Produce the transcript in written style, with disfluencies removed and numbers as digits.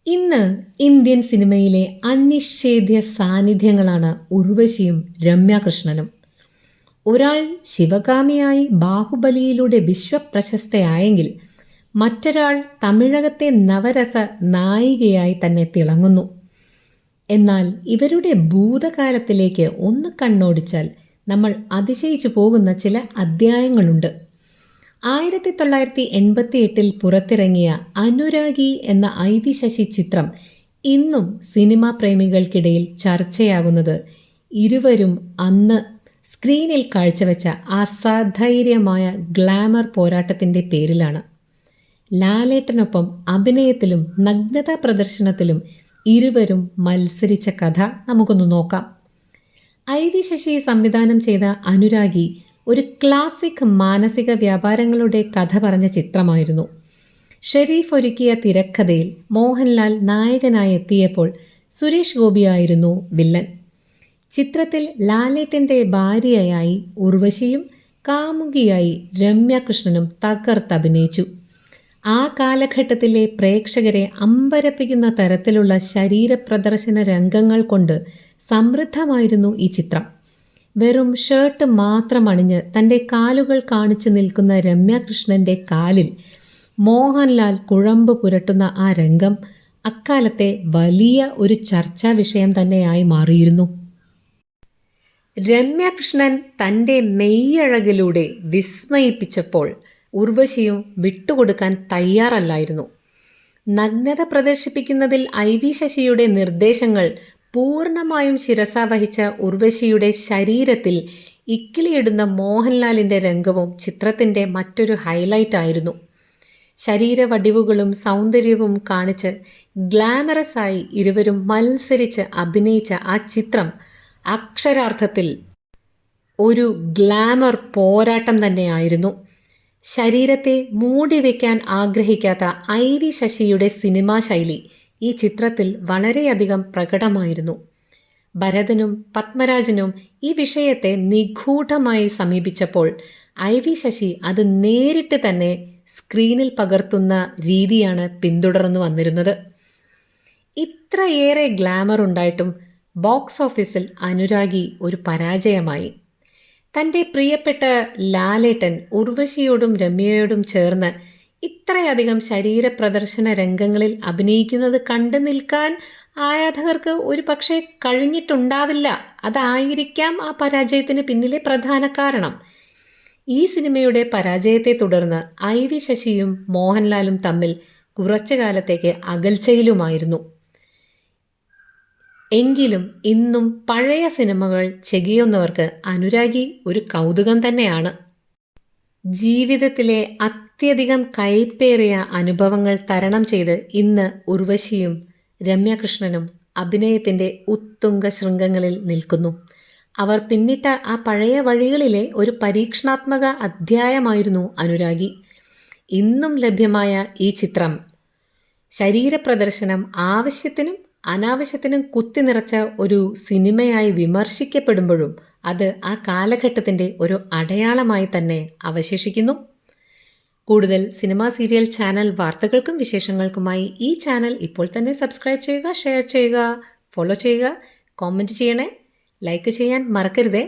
ഇന്ന് ഇന്ത്യൻ സിനിമയിലെ അനിഷേധ്യ സാന്നിധ്യങ്ങളാണ് ഉർവശിയും രമ്യാകൃഷ്ണനും. ഒരാൾ ശിവകാമിയായി ബാഹുബലിയിലൂടെ വിശ്വപ്രശസ്തയായെങ്കിൽ മറ്റൊരാൾ തമിഴകത്തെ നവരസ നായികയായി തന്നെ തിളങ്ങുന്നു. എന്നാൽ ഇവരുടെ ഭൂതകാലത്തിലേക്ക് ഒന്ന് കണ്ണോടിച്ചാൽ നമ്മൾ അതിശയിച്ചു പോകുന്ന ചില അധ്യായങ്ങളുണ്ട്. 1988 പുറത്തിറങ്ങിയ അനുരാഗി എന്ന ഐ.വി. ശശി ചിത്രം ഇന്നും സിനിമാ പ്രേമികൾക്കിടയിൽ ചർച്ചയാകുന്നത് ഇരുവരും അന്ന് സ്ക്രീനിൽ കാഴ്ചവെച്ച അസാധൈര്യമായ ഗ്ലാമർ പോരാട്ടത്തിൻ്റെ പേരിലാണ്. ലാലേട്ടനൊപ്പം അഭിനയത്തിലും നഗ്നതാ പ്രദർശനത്തിലും ഇരുവരും മത്സരിച്ച കഥ നമുക്കൊന്ന് നോക്കാം. ഐ.വി. ശശി സംവിധാനം ചെയ്ത അനുരാഗി ഒരു ക്ലാസിക് മാനസിക വ്യാപാരങ്ങളുടെ കഥ പറഞ്ഞ ചിത്രമായിരുന്നു. ഷെരീഫ് ഒരുക്കിയ തിരക്കഥയിൽ മോഹൻലാൽ നായകനായി എത്തിയപ്പോൾ സുരേഷ് ഗോപിയായിരുന്നു വില്ലൻ. ചിത്രത്തിൽ ലാലേട്ടൻ്റെ ഭാര്യയായി ഉർവശിയും കാമുകിയായി രമ്യാകൃഷ്ണനും തകർത്തഭിനയിച്ചു. ആ കാലഘട്ടത്തിലെ പ്രേക്ഷകരെ അമ്പരപ്പിക്കുന്ന തരത്തിലുള്ള ശരീരപ്രദർശന രംഗങ്ങൾ കൊണ്ട് സമൃദ്ധമായിരുന്നു ഈ ചിത്രം. വെറും ഷർട്ട് മാത്രം അണിഞ്ഞ് തൻ്റെ കാലുകൾ കാണിച്ചു നിൽക്കുന്ന രമ്യാകൃഷ്ണൻ്റെ കാലിൽ മോഹൻലാൽ കുഴമ്പ് പുരട്ടുന്ന ആ രംഗം അക്കാലത്തെ വലിയ ഒരു ചർച്ചാ വിഷയം തന്നെയായി മാറിയിരുന്നു. രമ്യാകൃഷ്ണൻ തൻ്റെ മെയ്യഴകിലൂടെ വിസ്മയിപ്പിച്ചപ്പോൾ ഉർവശിയും വിട്ടുകൊടുക്കാൻ തയ്യാറല്ലായിരുന്നു. നഗ്നത പ്രദർശിപ്പിക്കുന്നതിൽ ഐ.വി. ശശിയുടെ നിർദ്ദേശങ്ങൾ പൂർണ്ണമായും ശിരസാവഹിച്ച ഉർവശിയുടെ ശരീരത്തിൽ ഇക്കിളിയിടുന്ന മോഹൻലാലിൻ്റെ രംഗവും ചിത്രത്തിൻ്റെ മറ്റൊരു ഹൈലൈറ്റ് ആയിരുന്നു. ശരീരവടിവുകളും സൗന്ദര്യവും കാണിച്ച് ഗ്ലാമറസായി ഇരുവരും മത്സരിച്ച് അഭിനയിച്ച ആ ചിത്രം അക്ഷരാർത്ഥത്തിൽ ഒരു ഗ്ലാമർ പോരാട്ടം തന്നെയായിരുന്നു. ശരീരത്തെ മൂടിവെക്കാൻ ആഗ്രഹിക്കാത്ത ഐ.വി. ശശിയുടെ സിനിമാ ശൈലി ഈ ചിത്രത്തിൽ വളരെയധികം പ്രകടമായിരുന്നു. ഭരതനും പത്മരാജനും ഈ വിഷയത്തെ നിഗൂഢമായി സമീപിച്ചപ്പോൾ ഐ.വി. ശശി അത് നേരിട്ട് തന്നെ സ്ക്രീനിൽ പകർത്തുന്ന രീതിയാണ് പിന്തുടർന്നു വന്നിരുന്നത്. ഇത്രയേറെ ഗ്ലാമർ ഉണ്ടായിട്ടും ബോക്സ് ഓഫീസിൽ അനുരാഗി ഒരു പരാജയമായി. തൻ്റെ പ്രിയപ്പെട്ട ലാലേട്ടൻ ഉർവശിയോടും രമ്യയോടും ചേർന്ന് ഇത്രയധികം ശരീരപ്രദർശന രംഗങ്ങളിൽ അഭിനയിക്കുന്നത് കണ്ടു നിൽക്കാൻ ആരാധകർക്ക് ഒരു പക്ഷേ കഴിഞ്ഞിട്ടുണ്ടാവില്ല. അതായിരിക്കാം ആ പരാജയത്തിന് പിന്നിലെ പ്രധാന കാരണം. ഈ സിനിമയുടെ പരാജയത്തെ തുടർന്ന് ഐ.വി. ശശിയും മോഹൻലാലും തമ്മിൽ കുറച്ചു കാലത്തേക്ക് അകൽച്ചയിലുമായിരുന്നു. എങ്കിലും ഇന്നും പഴയ സിനിമകൾ ചെകിയുന്നവർക്ക് അനുരാഗി ഒരു കൗതുകം തന്നെയാണ്. ജീവിതത്തിലെ അത്യധികം കയ്പേറിയ അനുഭവങ്ങൾ തരണം ചെയ്ത് ഇന്ന് ഉർവശിയും രമ്യാകൃഷ്ണനും അഭിനയത്തിൻ്റെ ഉത്തുംഗ ശൃംഗങ്ങളിൽ നിൽക്കുന്നു. അവർ പിന്നിട്ട ആ പഴയ വഴികളിലെ ഒരു പരീക്ഷണാത്മക അധ്യായമായിരുന്നു അനുരാഗി. ഇന്നും ലഭ്യമായ ഈ ചിത്രം ശരീരപ്രദർശനം ആവശ്യത്തിനും അനാവശ്യത്തിനും കുത്തി നിറച്ച ഒരു സിനിമയായി വിമർശിക്കപ്പെടുമ്പോഴും അത് ആ കാലഘട്ടത്തിൻ്റെ ഒരു അടയാളമായി തന്നെ അവശേഷിക്കുന്നു. കൂടുതൽ സിനിമാ സീരിയൽ ചാനൽ വാർത്തകൾക്കും വിശേഷങ്ങൾക്കുമായി ഈ ചാനൽ ഇപ്പോൾ തന്നെ സബ്സ്ക്രൈബ് ചെയ്യുക, ഷെയർ ചെയ്യുക, ഫോളോ ചെയ്യുക, കോമൻറ്റ് ചെയ്യണേ, ലൈക്ക് ചെയ്യാൻ മറക്കരുതേ.